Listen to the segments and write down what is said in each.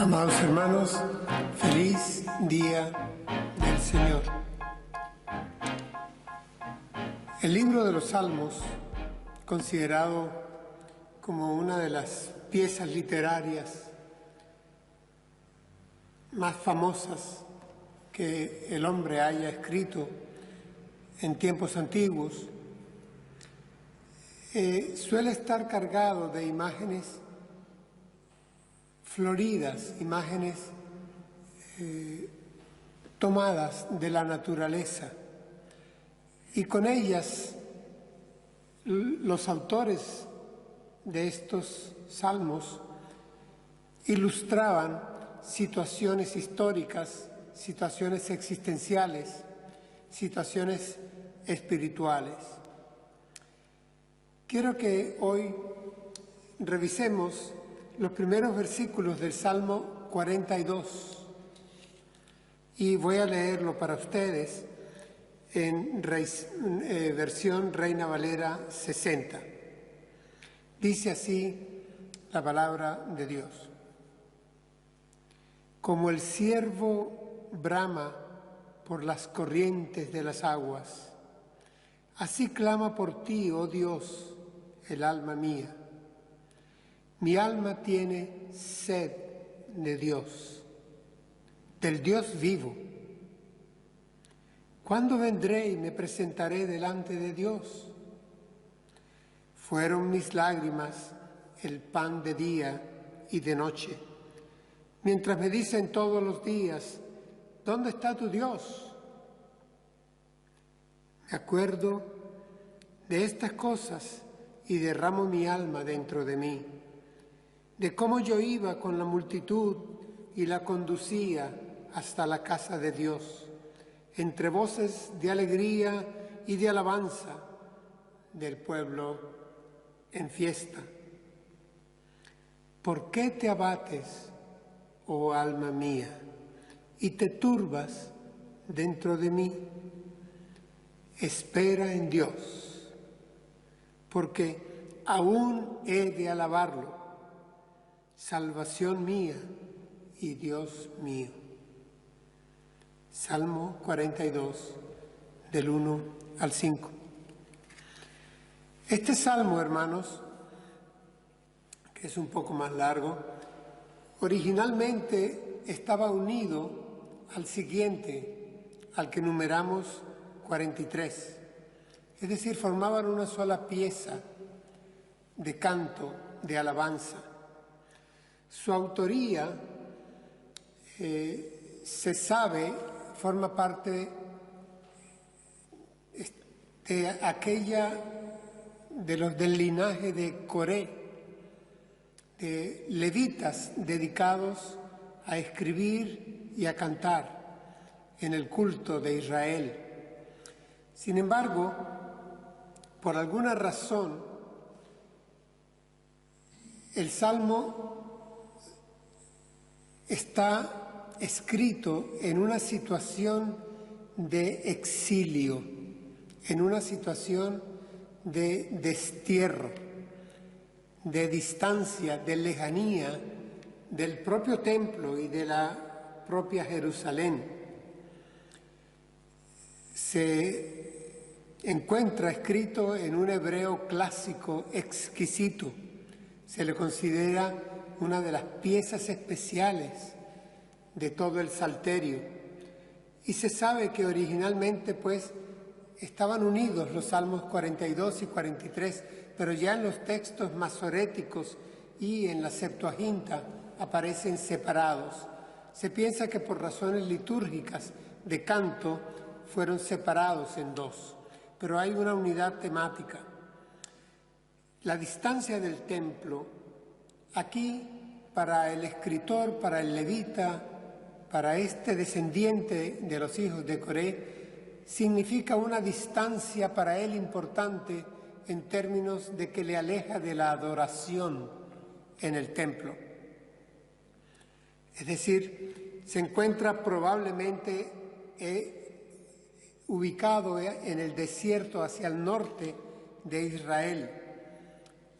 Amados hermanos, feliz día del Señor. El libro de los Salmos, considerado como una de las piezas literarias más famosas que el hombre haya escrito en tiempos antiguos, suele estar cargado de imágenes floridas, imágenes tomadas de la naturaleza. Y con ellas los autores de estos salmos ilustraban situaciones históricas, situaciones existenciales, situaciones espirituales. Quiero que hoy revisemos los primeros versículos del Salmo 42 y voy a leerlo para ustedes en versión Reina Valera 60. Dice así la palabra de Dios: como el ciervo brama por las corrientes de las aguas, así clama por ti, oh Dios, el alma mía. Mi alma tiene sed de Dios, del Dios vivo. ¿Cuándo vendré y me presentaré delante de Dios? Fueron mis lágrimas el pan de día y de noche, mientras me dicen todos los días: ¿dónde está tu Dios? Me acuerdo de estas cosas y derramo mi alma dentro de mí, de cómo yo iba con la multitud y la conducía hasta la casa de Dios, entre voces de alegría y de alabanza del pueblo en fiesta. ¿Por qué te abates, oh alma mía, y te turbas dentro de mí? Espera en Dios, porque aún he de alabarlo, salvación mía y Dios mío. Salmo 42, del 1 al 5. Este salmo, hermanos, que es un poco más largo, originalmente estaba unido al siguiente, al que numeramos 43. Es decir, formaban una sola pieza de canto, de alabanza. Su autoría se sabe, forma parte de aquella del linaje de Coré, de levitas dedicados a escribir y a cantar en el culto de Israel. Sin embargo, por alguna razón, el Salmo está escrito en una situación de exilio, en una situación de destierro, de distancia, de lejanía del propio templo y de la propia Jerusalén. Se encuentra escrito en un hebreo clásico exquisito. Se le considera una de las piezas especiales de todo el Salterio. Y se sabe que originalmente, pues, estaban unidos los Salmos 42 y 43, pero ya en los textos masoréticos y en la Septuaginta aparecen separados. Se piensa que por razones litúrgicas de canto fueron separados en dos, pero hay una unidad temática. La distancia del templo, aquí para el escritor, para el levita, para este descendiente de los hijos de Coré, significa una distancia para él importante en términos de que le aleja de la adoración en el templo. Es decir, se encuentra probablemente ubicado en el desierto hacia el norte de Israel,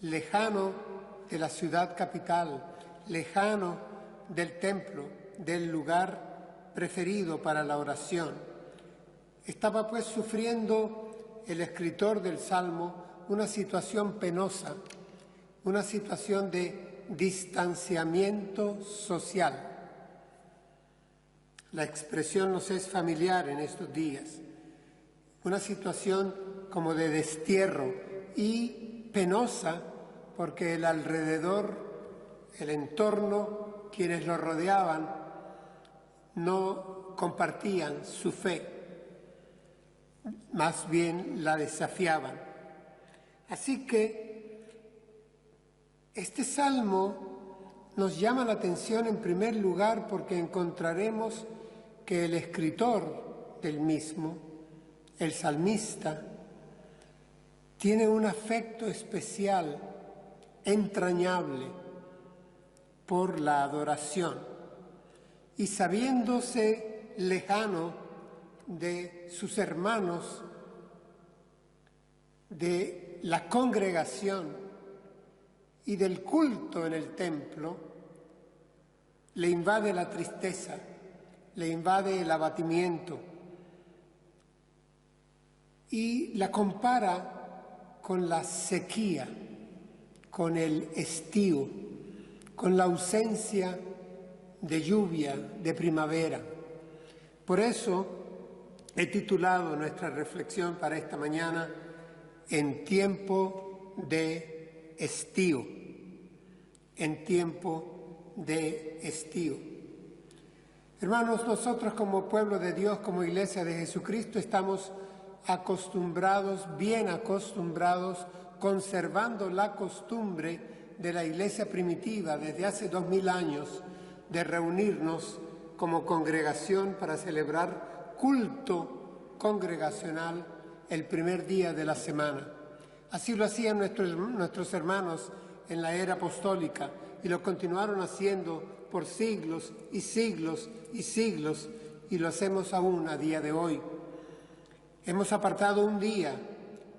lejano de la ciudad capital, lejano del templo, del lugar preferido para la oración. Estaba pues sufriendo el escritor del Salmo una situación penosa, una situación de distanciamiento social. La expresión nos es familiar en estos días. Una situación como de destierro y penosa porque el alrededor, el entorno, quienes lo rodeaban, no compartían su fe, más bien la desafiaban. Así que este salmo nos llama la atención en primer lugar porque encontraremos que el escritor del mismo, el salmista, tiene un afecto especial, entrañable, por la adoración. Y sabiéndose lejano de sus hermanos, de la congregación y del culto en el templo, le invade la tristeza, le invade el abatimiento y la compara con la sequía, con el estío, con la ausencia de lluvia, de primavera. Por eso he titulado nuestra reflexión para esta mañana En tiempo de estío, en tiempo de estío. Hermanos, nosotros como pueblo de Dios, como Iglesia de Jesucristo, estamos acostumbrados, bien acostumbrados, conservando la costumbre de la Iglesia primitiva desde hace 2000 años de reunirnos como congregación para celebrar culto congregacional el primer día de la semana. Así lo hacían nuestros hermanos en la era apostólica y lo continuaron haciendo por siglos y siglos y siglos, y lo hacemos aún a día de hoy. Hemos apartado un día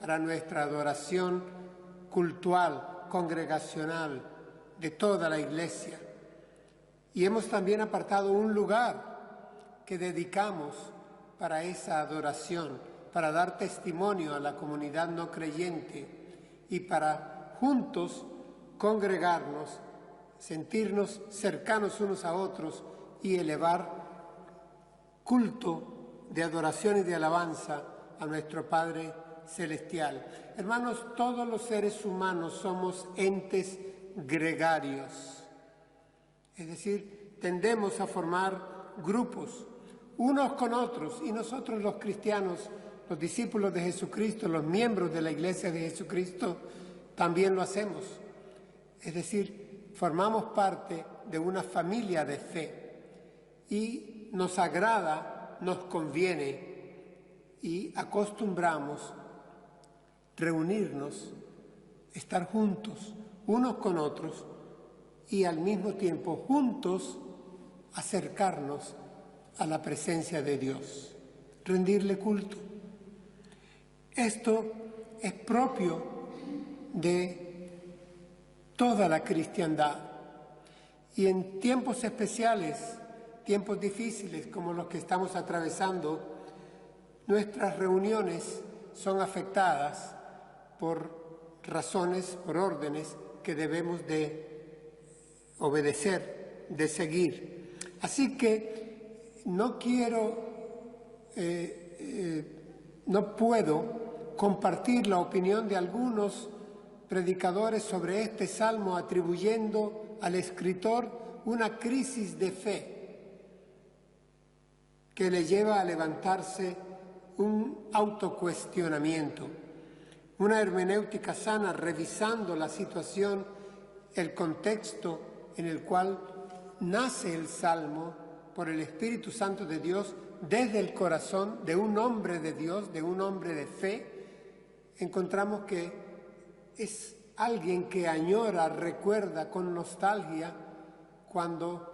para nuestra adoración cultural, congregacional, de toda la Iglesia. Y hemos también apartado un lugar que dedicamos para esa adoración, para dar testimonio a la comunidad no creyente y para juntos congregarnos, sentirnos cercanos unos a otros y elevar culto de adoración y de alabanza a nuestro Padre Celestial. Hermanos, todos los seres humanos somos entes gregarios, es decir, tendemos a formar grupos unos con otros, y nosotros los cristianos, los discípulos de Jesucristo, los miembros de la Iglesia de Jesucristo, también lo hacemos. Es decir, formamos parte de una familia de fe y nos agrada, nos conviene y acostumbramos reunirnos, estar juntos, unos con otros y al mismo tiempo juntos acercarnos a la presencia de Dios, rendirle culto. Esto es propio de toda la cristiandad y en tiempos especiales, tiempos difíciles como los que estamos atravesando, nuestras reuniones son afectadas por razones, por órdenes que debemos de obedecer, de seguir. Así que no puedo compartir la opinión de algunos predicadores sobre este salmo atribuyendo al escritor una crisis de fe que le lleva a levantarse un autocuestionamiento, una hermenéutica sana revisando la situación, el contexto en el cual nace el Salmo por el Espíritu Santo de Dios desde el corazón de un hombre de Dios, de un hombre de fe. Encontramos que es alguien que añora, recuerda con nostalgia cuando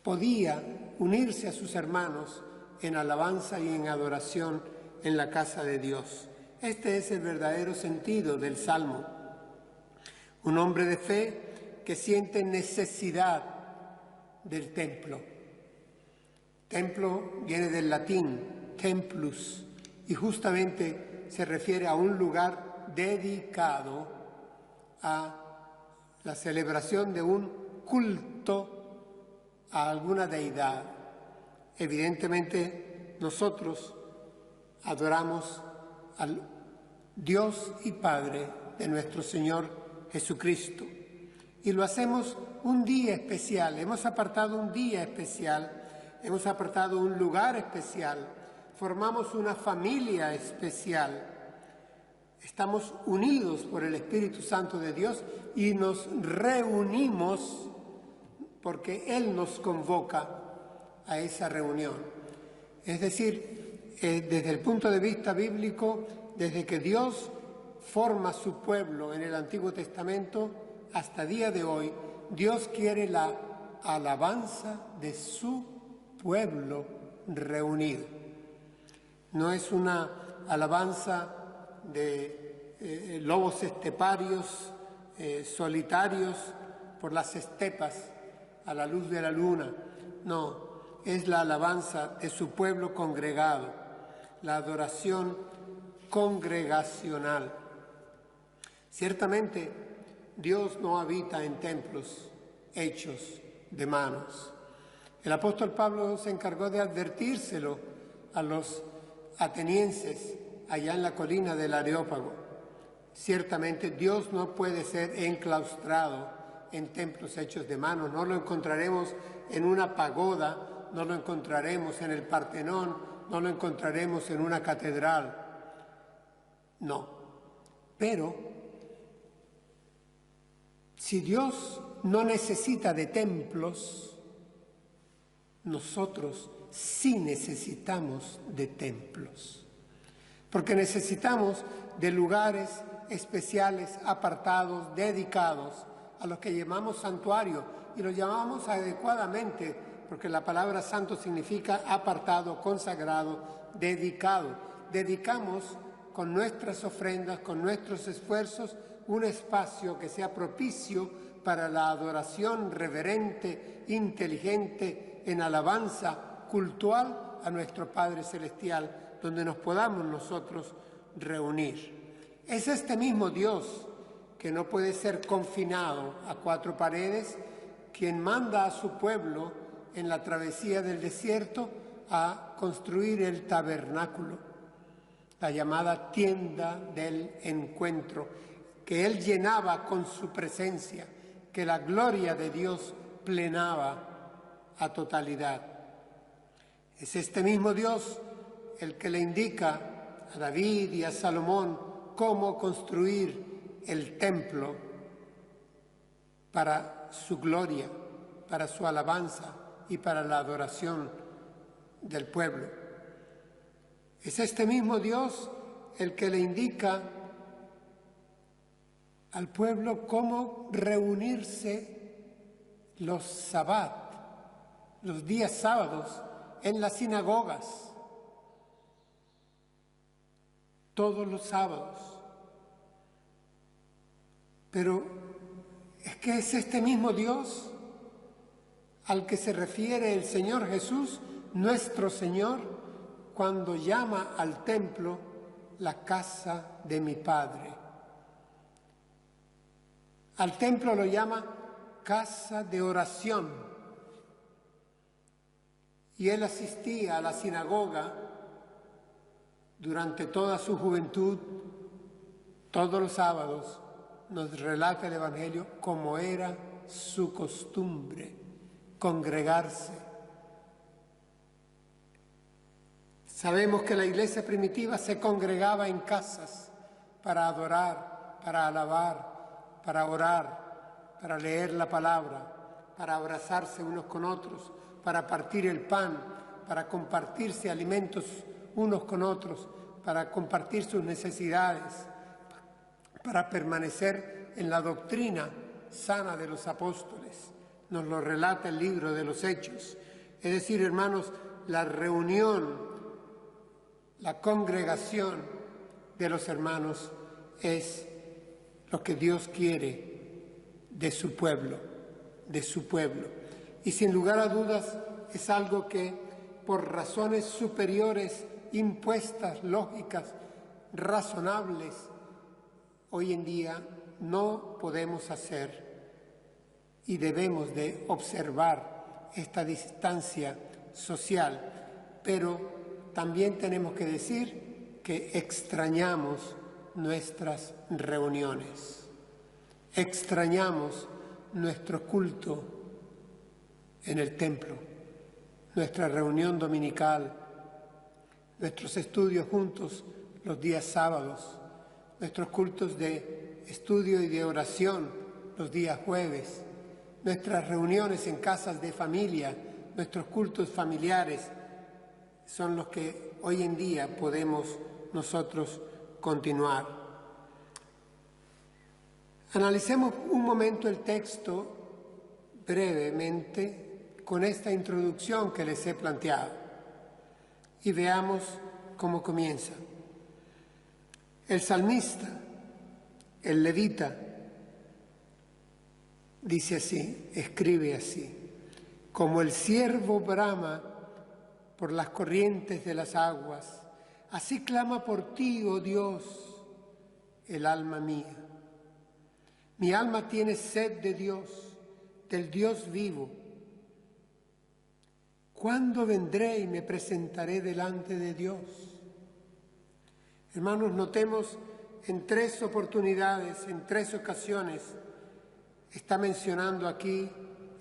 podía unirse a sus hermanos en alabanza y en adoración en la casa de Dios. Este es el verdadero sentido del Salmo. Un hombre de fe que siente necesidad del templo. Templo viene del latín templus y justamente se refiere a un lugar dedicado a la celebración de un culto a alguna deidad. Evidentemente nosotros adoramos al Dios y Padre de nuestro Señor Jesucristo. Y lo hacemos un día especial, hemos apartado un día especial, hemos apartado un lugar especial, formamos una familia especial. Estamos unidos por el Espíritu Santo de Dios y nos reunimos porque Él nos convoca a esa reunión. Es decir, desde el punto de vista bíblico, desde que Dios forma su pueblo en el Antiguo Testamento hasta día de hoy, Dios quiere la alabanza de su pueblo reunido. No es una alabanza de lobos esteparios, solitarios por las estepas a la luz de la luna. No, es la alabanza de su pueblo congregado, la adoración congregacional. Ciertamente, Dios no habita en templos hechos de manos. El apóstol Pablo se encargó de advertírselo a los atenienses allá en la colina del Areópago. Ciertamente Dios no puede ser enclaustrado en templos hechos de manos. No lo encontraremos en una pagoda, no lo encontraremos en el Partenón, no lo encontraremos en una catedral. No. Pero si Dios no necesita de templos, nosotros sí necesitamos de templos. Porque necesitamos de lugares especiales, apartados, dedicados, a los que llamamos santuario, y los llamamos adecuadamente, porque la palabra santo significa apartado, consagrado, dedicado. Dedicamos con nuestras ofrendas, con nuestros esfuerzos, un espacio que sea propicio para la adoración reverente, inteligente, en alabanza cultual a nuestro Padre Celestial, donde nos podamos nosotros reunir. Es este mismo Dios que no puede ser confinado a cuatro paredes, quien manda a su pueblo en la travesía del desierto a construir el tabernáculo, la llamada tienda del encuentro, que Él llenaba con su presencia, que la gloria de Dios plenaba a totalidad. Es este mismo Dios el que le indica a David y a Salomón cómo construir el templo para su gloria, para su alabanza y para la adoración del pueblo. Es este mismo Dios el que le indica al pueblo cómo reunirse los sabbat, los días sábados, en las sinagogas, todos los sábados. Pero es que es este mismo Dios al que se refiere el Señor Jesús, nuestro Señor, cuando llama al templo la casa de mi Padre. Al templo lo llama casa de oración. Y él asistía a la sinagoga durante toda su juventud, todos los sábados, nos relata el Evangelio como era su costumbre, congregarse. Sabemos que la iglesia primitiva se congregaba en casas para adorar, para alabar, para orar, para leer la palabra, para abrazarse unos con otros, para partir el pan, para compartirse alimentos unos con otros, para compartir sus necesidades, para permanecer en la doctrina sana de los apóstoles. Nos lo relata el libro de los Hechos. Es decir, hermanos, la reunión, la congregación de los hermanos es lo que Dios quiere de su pueblo, de su pueblo. Y sin lugar a dudas es algo que por razones superiores, impuestas, lógicas, razonables, hoy en día no podemos hacer y debemos de observar esta distancia social, pero también tenemos que decir que extrañamos nuestras reuniones, extrañamos nuestro culto en el templo, nuestra reunión dominical, nuestros estudios juntos los días sábados, nuestros cultos de estudio y de oración los días jueves, nuestras reuniones en casas de familia, nuestros cultos familiares, son los que hoy en día podemos nosotros continuar. Analicemos un momento el texto brevemente con esta introducción que les he planteado y veamos cómo comienza. El salmista, el levita, dice así, escribe así: como el ciervo brama por las corrientes de las aguas, así clama por ti, oh Dios, el alma mía. Mi alma tiene sed de Dios, del Dios vivo. ¿Cuándo vendré y me presentaré delante de Dios? Hermanos, notemos en 3 oportunidades, en 3 ocasiones, está mencionando aquí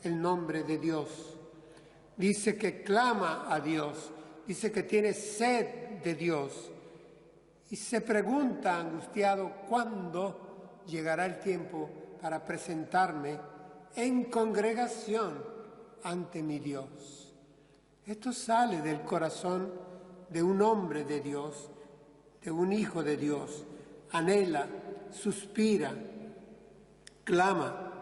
el nombre de Dios. Dice que clama a Dios, dice que tiene sed de Dios y se pregunta angustiado cuándo llegará el tiempo para presentarme en congregación ante mi Dios. Esto sale del corazón de un hombre de Dios, de un hijo de Dios. Anhela, suspira, clama,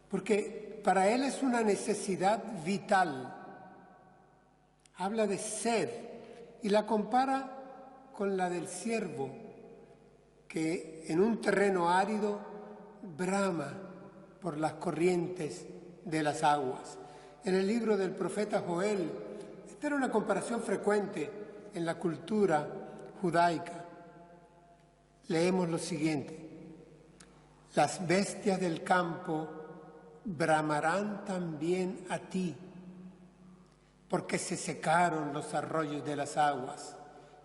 porque para él es una necesidad vital. Habla de sed y la compara con la del ciervo, que en un terreno árido brama por las corrientes de las aguas. En el libro del profeta Joel, esta era una comparación frecuente en la cultura judaica. Leemos lo siguiente: las bestias del campo bramarán también a ti, porque se secaron los arroyos de las aguas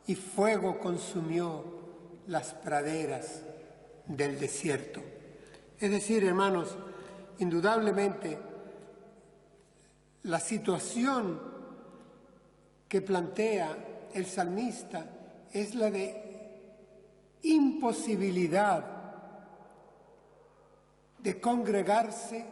y fuego consumió las praderas del desierto. Es decir, hermanos, indudablemente la situación que plantea el salmista es la de imposibilidad de congregarse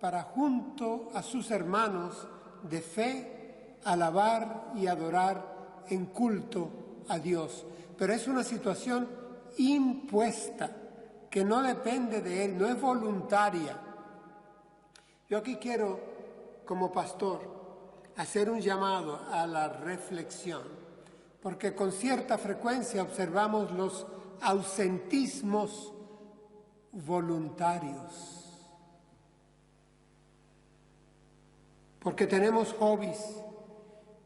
para junto a sus hermanos de fe alabar y adorar en culto a Dios. Pero es una situación impuesta que no depende de él, no es voluntaria. Yo aquí quiero, como pastor, hacer un llamado a la reflexión, porque con cierta frecuencia observamos los ausentismos voluntarios, porque tenemos hobbies,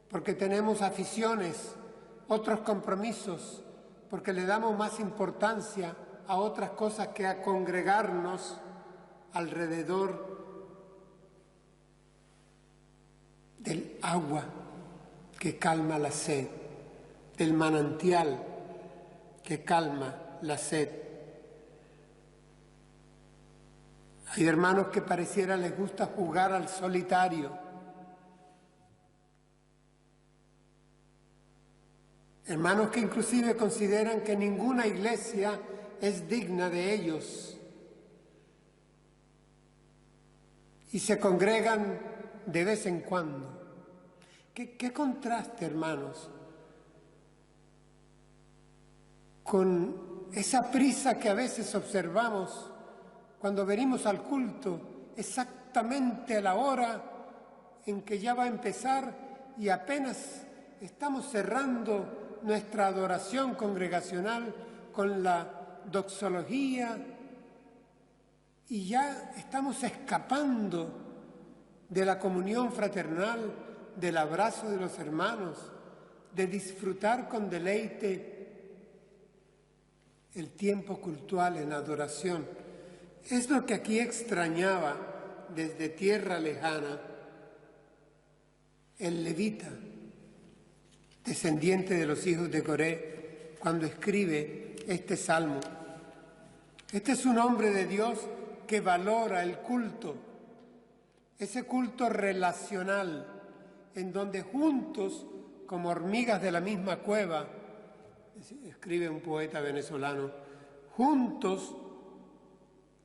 porque tenemos aficiones, otros compromisos, porque le damos más importancia a otras cosas que a congregarnos alrededor del agua que calma la sed, del manantial que calma la sed. Hay hermanos que pareciera les gusta jugar al solitario. Hermanos que inclusive consideran que ninguna iglesia es digna de ellos y se congregan de vez en cuando. ¿Qué contraste, hermanos, con esa prisa que a veces observamos cuando venimos al culto exactamente a la hora en que ya va a empezar y apenas estamos cerrando nuestra adoración congregacional con la doxología y ya estamos escapando de la comunión fraternal, del abrazo de los hermanos, de disfrutar con deleite el tiempo cultual en adoración. Es lo que aquí extrañaba desde tierra lejana el levita, descendiente de los hijos de Coré, cuando escribe este salmo. Este es un hombre de Dios que valora el culto, ese culto relacional, en donde juntos, como hormigas de la misma cueva, escribe un poeta venezolano, juntos,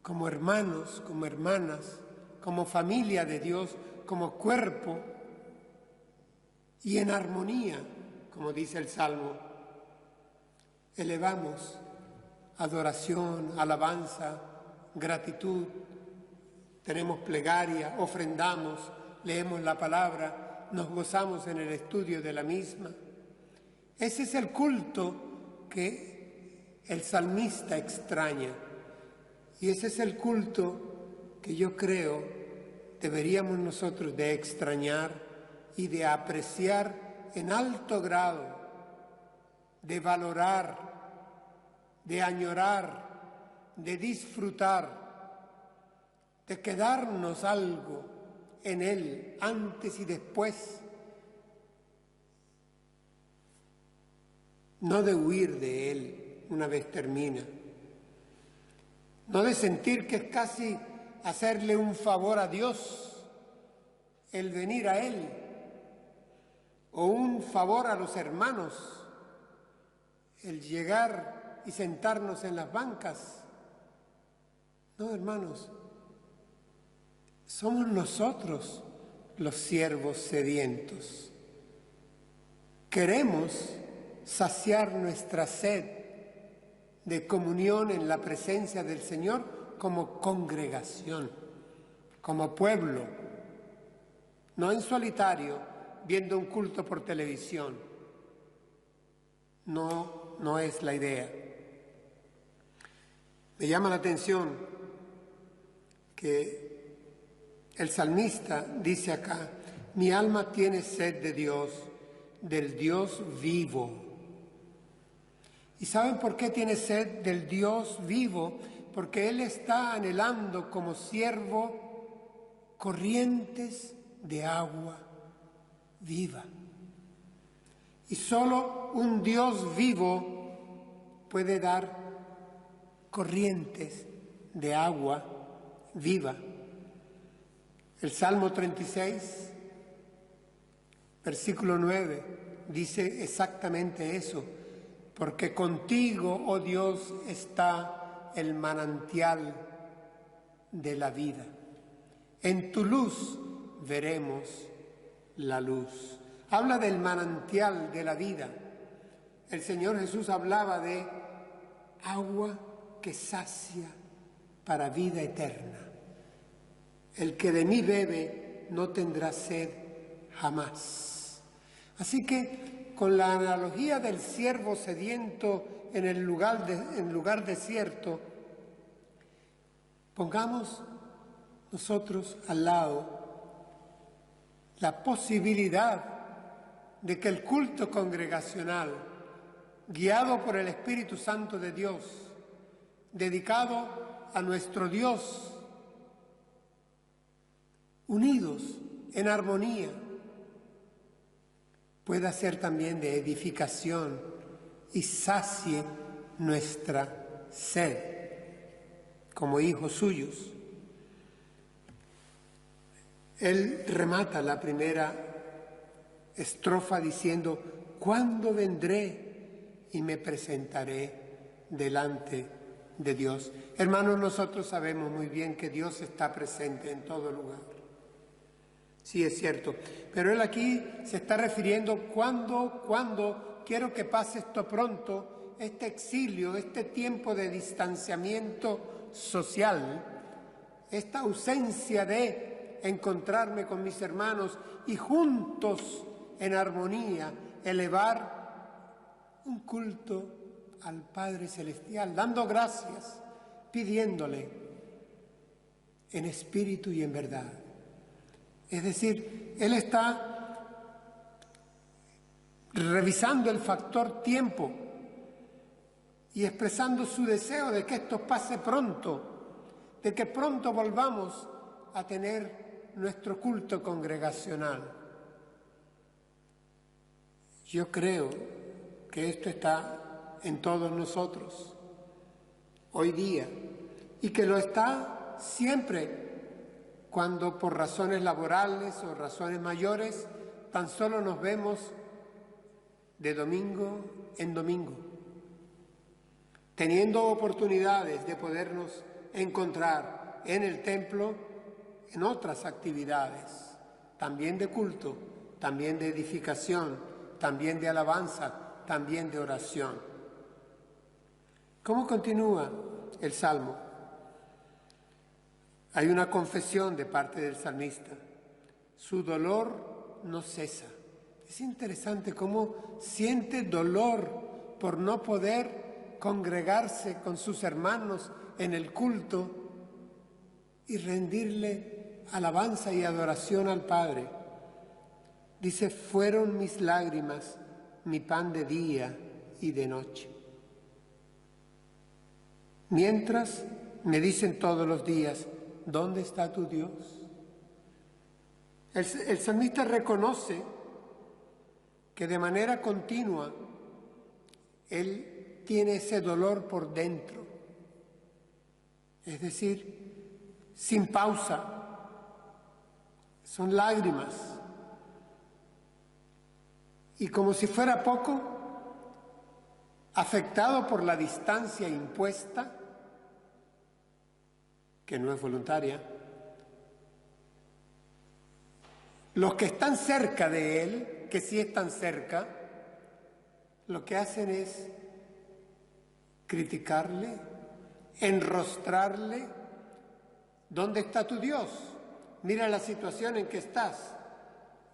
como hermanos, como hermanas, como familia de Dios, como cuerpo, y en armonía, como dice el Salmo, elevamos adoración, alabanza, gratitud, tenemos plegaria, ofrendamos, leemos la palabra, nos gozamos en el estudio de la misma. Ese es el culto que el salmista extraña, y ese es el culto que yo creo deberíamos nosotros de extrañar y de apreciar en alto grado, de valorar, de añorar, de disfrutar, de quedarnos algo en él antes y después, no de huir de él una vez termina, no de sentir que es casi hacerle un favor a Dios el venir a él, o un favor a los hermanos el llegar y sentarnos en las bancas. No, hermanos, somos nosotros los siervos sedientos. Queremos saciar nuestra sed de comunión en la presencia del Señor como congregación, como pueblo, no en solitario, viendo un culto por televisión. No es la idea. Me llama la atención que el salmista dice acá, mi alma tiene sed de Dios, del Dios vivo. ¿Y saben por qué tiene sed del Dios vivo? Porque Él está anhelando como siervo corrientes de agua viva. Y solo un Dios vivo puede dar corrientes de agua viva. El Salmo 36, versículo 9, dice exactamente eso. Porque contigo, oh Dios, está el manantial de la vida. En tu luz veremos la luz. Habla del manantial de la vida. El Señor Jesús hablaba de agua que sacia para vida eterna. El que de mí bebe no tendrá sed jamás. Así que, con la analogía del siervo sediento en el lugar desierto, pongamos nosotros al lado la posibilidad de que el culto congregacional, guiado por el Espíritu Santo de Dios, dedicado a nuestro Dios, unidos en armonía, pueda ser también de edificación y sacie nuestra sed como hijos suyos. Él remata la primera estrofa diciendo, ¿cuándo vendré y me presentaré delante de Dios? Hermanos, nosotros sabemos muy bien que Dios está presente en todo lugar. Sí, es cierto. Pero él aquí se está refiriendo cuando quiero que pase esto pronto, este exilio, este tiempo de distanciamiento social, esta ausencia de encontrarme con mis hermanos y juntos en armonía elevar un culto al Padre Celestial, dando gracias, pidiéndole en espíritu y en verdad. Es decir, Él está revisando el factor tiempo y expresando su deseo de que esto pase pronto, de que pronto volvamos a tener nuestro culto congregacional. Yo creo que esto está en todos nosotros hoy día y que lo está siempre cuando por razones laborales o razones mayores tan solo nos vemos de domingo en domingo, teniendo oportunidades de podernos encontrar en el templo en otras actividades, también de culto, también de edificación, también de alabanza, también de oración. ¿Cómo continúa el Salmo? Hay una confesión de parte del salmista. Su dolor no cesa. Es interesante cómo siente dolor por no poder congregarse con sus hermanos en el culto y rendirle alabanza y adoración al Padre. Dice, fueron mis lágrimas mi pan de día y de noche. Mientras me dicen todos los días, ¿dónde está tu Dios? El salmista reconoce que de manera continua él tiene ese dolor por dentro, es decir, sin pausa, son lágrimas. Y como si fuera poco, afectado por la distancia impuesta, que no es voluntaria, los que están cerca de él, que sí están cerca, lo que hacen es criticarle, enrostrarle. ¿Dónde está tu Dios? Mira la situación en que estás,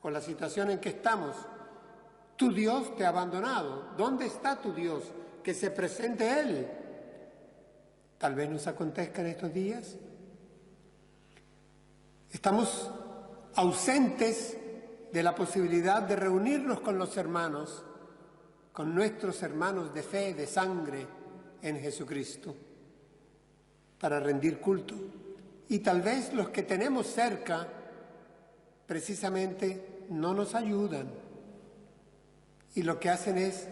o la situación en que estamos. Tu Dios te ha abandonado. ¿Dónde está tu Dios? Que se presente Él. Tal vez nos acontezca en estos días. Estamos ausentes de la posibilidad de reunirnos con los hermanos, con nuestros hermanos de fe, de sangre en Jesucristo, para rendir culto. Y tal vez los que tenemos cerca, precisamente, no nos ayudan. Y lo que hacen es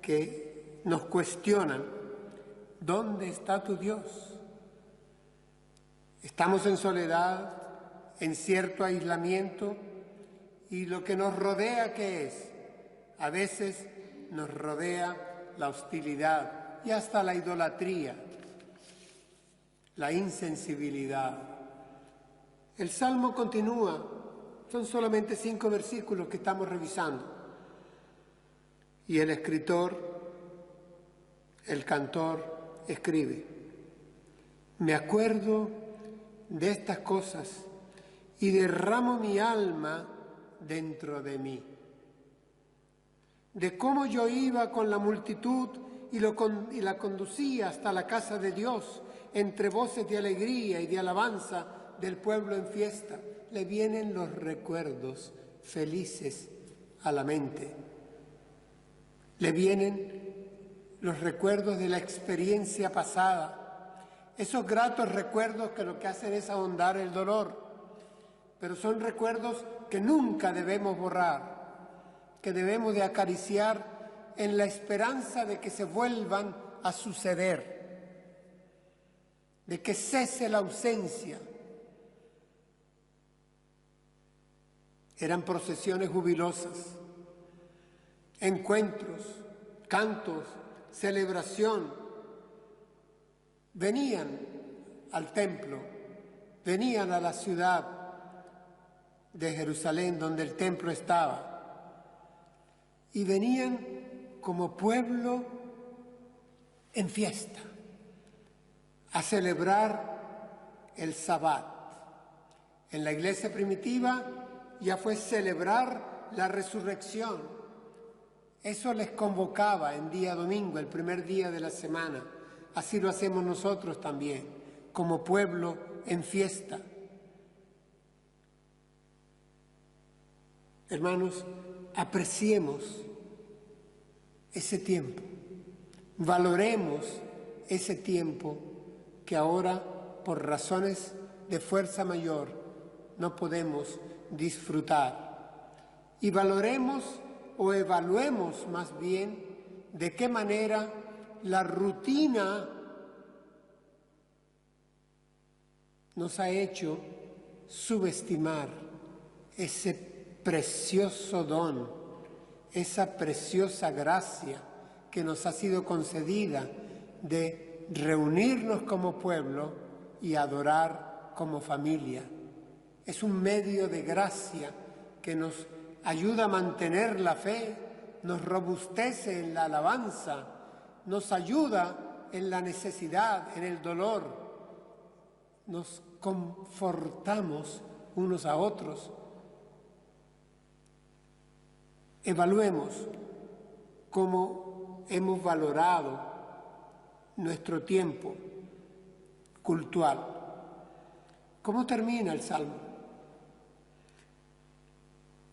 que nos cuestionan, ¿dónde está tu Dios? Estamos en soledad, en cierto aislamiento, y lo que nos rodea, ¿qué es? A veces nos rodea la hostilidad y hasta la idolatría, la insensibilidad. El Salmo continúa, son solamente 5 versículos que estamos revisando. Y el escritor, el cantor, escribe, me acuerdo de estas cosas y derramo mi alma dentro de mí. De cómo yo iba con la multitud y la conducía hasta la casa de Dios, entre voces de alegría y de alabanza del pueblo en fiesta. Le vienen los recuerdos felices a la mente. Le vienen los recuerdos de la experiencia pasada, esos gratos recuerdos que lo que hacen es ahondar el dolor, pero son recuerdos que nunca debemos borrar, que debemos de acariciar en la esperanza de que se vuelvan a suceder, de que cese la ausencia. Eran procesiones jubilosas, encuentros, cantos, celebración. Venían al templo, venían a la ciudad de Jerusalén, donde el templo estaba, y venían como pueblo en fiesta, a celebrar el Sabbat. En la iglesia primitiva ya fue celebrar la resurrección. Eso les convocaba en día domingo, el primer día de la semana. Así lo hacemos nosotros también, como pueblo en fiesta. Hermanos, apreciemos ese tiempo, valoremos ese tiempo que ahora, por razones de fuerza mayor, no podemos disfrutar. Y valoremos o evaluemos más bien de qué manera la rutina nos ha hecho subestimar ese precioso don, esa preciosa gracia que nos ha sido concedida de reunirnos como pueblo y adorar como familia. Es un medio de gracia que nos ayuda a mantener la fe, nos robustece en la alabanza, nos ayuda en la necesidad, en el dolor, nos confortamos unos a otros. Evaluemos cómo hemos valorado nuestro tiempo cultural. ¿Cómo termina el Salmo?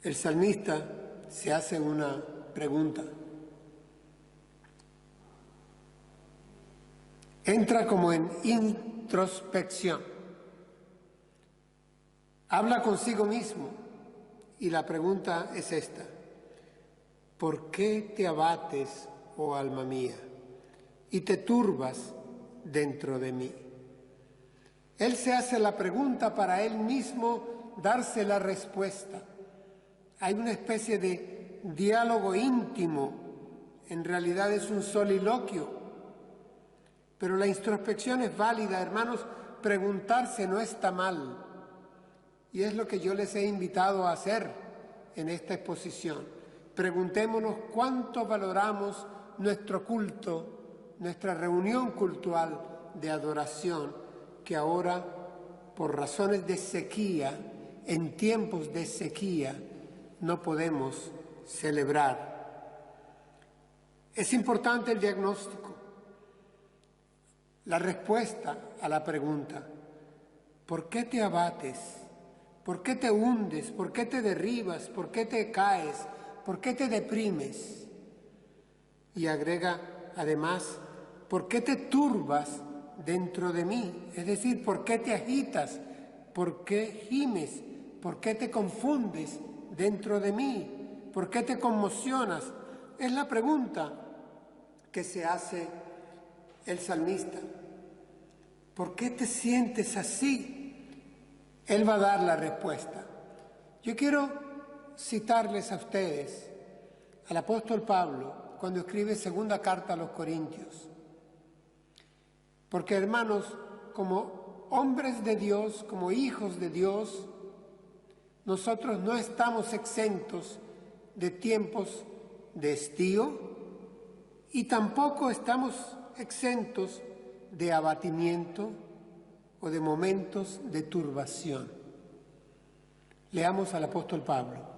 El salmista se hace una pregunta. Entra como en introspección. Habla consigo mismo y la pregunta es esta. ¿Por qué te abates, oh alma mía, y te turbas dentro de mí? Él se hace la pregunta para él mismo darse la respuesta. Hay una especie de diálogo íntimo, en realidad es un soliloquio, pero la introspección es válida, hermanos, preguntarse no está mal, y es lo que yo les he invitado a hacer en esta exposición. Preguntémonos cuánto valoramos nuestro culto, nuestra reunión cultural de adoración, que ahora, por razones de sequía, en tiempos de sequía, no podemos celebrar. Es importante el diagnóstico, la respuesta a la pregunta, ¿por qué te abates? ¿Por qué te hundes? ¿Por qué te derribas? ¿Por qué te caes? ¿Por qué te deprimes? Y agrega, además, ¿por qué te turbas dentro de mí? Es decir, ¿por qué te agitas? ¿Por qué gimes? ¿Por qué te confundes dentro de mí? ¿Por qué te conmocionas? Es la pregunta que se hace el salmista. ¿Por qué te sientes así? Él va a dar la respuesta. Yo quiero citarles a ustedes al apóstol Pablo cuando escribe segunda carta a los Corintios. Porque, hermanos, como hombres de Dios, como hijos de Dios, nosotros no estamos exentos de tiempos de estío y tampoco estamos exentos de abatimiento o de momentos de turbación. Leamos al apóstol Pablo.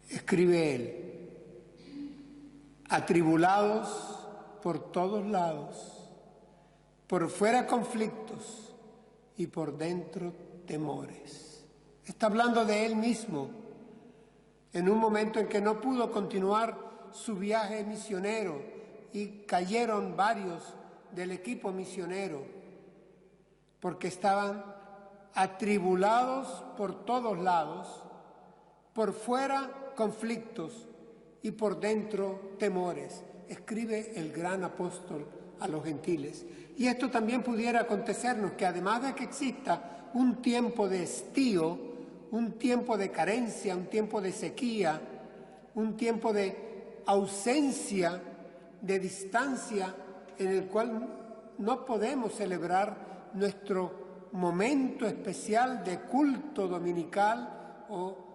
Escribe él, atribulados por todos lados, por fuera conflictos y por dentro temores. Está hablando de él mismo, en un momento en que no pudo continuar su viaje misionero y cayeron varios del equipo misionero, porque estaban atribulados por todos lados, por fuera conflictos y por dentro temores. Escribe el gran apóstol a los gentiles. Y esto también pudiera acontecernos, que además de que exista un tiempo de estío, un tiempo de carencia, un tiempo de sequía, un tiempo de ausencia, de distancia, en el cual no podemos celebrar nuestro momento especial de culto dominical o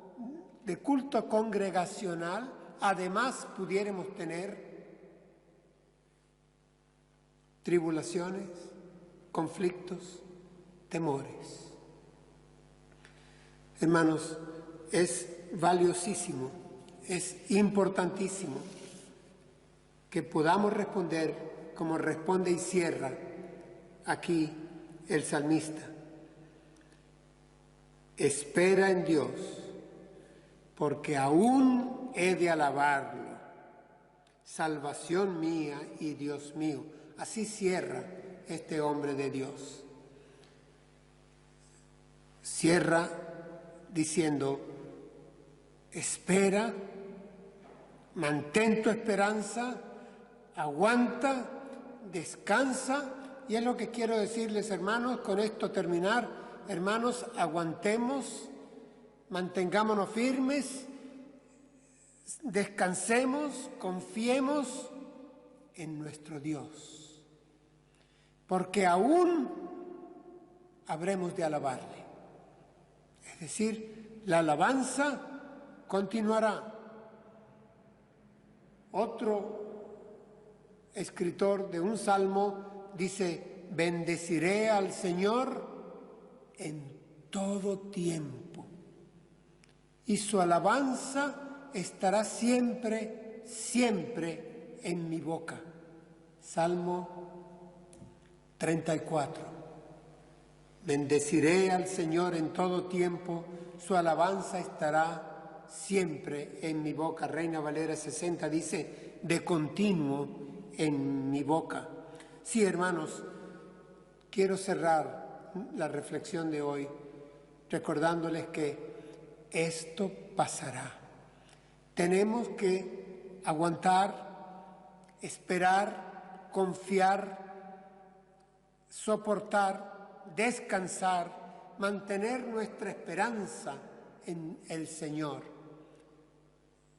de culto congregacional, además pudiéramos tener tribulaciones, conflictos, temores. Hermanos, es valiosísimo, es importantísimo que podamos responder como responde y cierra aquí el salmista. Espera en Dios, porque aún he de alabarlo, salvación mía y Dios mío. Así cierra este hombre de Dios. Cierra diciendo, espera, mantén tu esperanza, aguanta, descansa. Y es lo que quiero decirles, hermanos, con esto terminar. Hermanos, aguantemos, mantengámonos firmes, descansemos, confiemos en nuestro Dios, porque aún habremos de alabarle. Es decir, la alabanza continuará. Otro escritor de un salmo dice, bendeciré al Señor en todo tiempo, y su alabanza estará siempre, siempre en mi boca. Salmo 34. Bendeciré al Señor en todo tiempo, su alabanza estará siempre en mi boca. Reina Valera 60 dice, de continuo en mi boca. Sí, hermanos, quiero cerrar la reflexión de hoy recordándoles que esto pasará. Tenemos que aguantar, esperar, confiar, soportar, descansar, mantener nuestra esperanza en el Señor.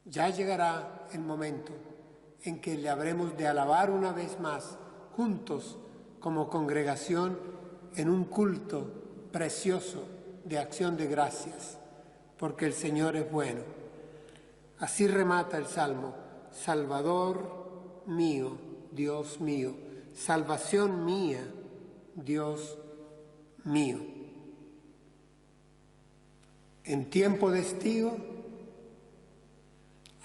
Ya llegará el momento en que le habremos de alabar una vez más, juntos como congregación, en un culto precioso de acción de gracias, porque el Señor es bueno. Así remata el Salmo, Salvador mío, Dios mío, salvación mía, Dios mío. En tiempo de estío,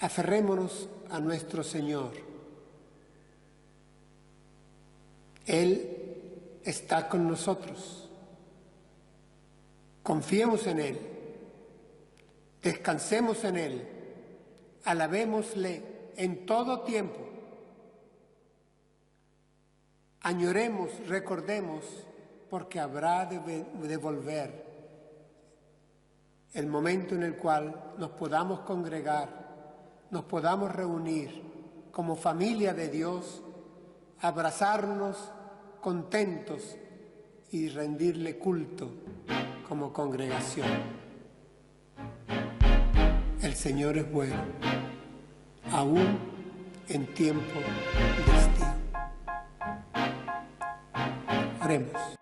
aferrémonos a nuestro Señor. Él está con nosotros. Confiemos en Él, descansemos en Él, alabémosle en todo tiempo. Añoremos, recordemos, porque habrá de volver el momento en el cual nos podamos congregar, nos podamos reunir como familia de Dios, abrazarnos contentos y rendirle culto como congregación. El Señor es bueno, aún en tiempo de estío. Oremos.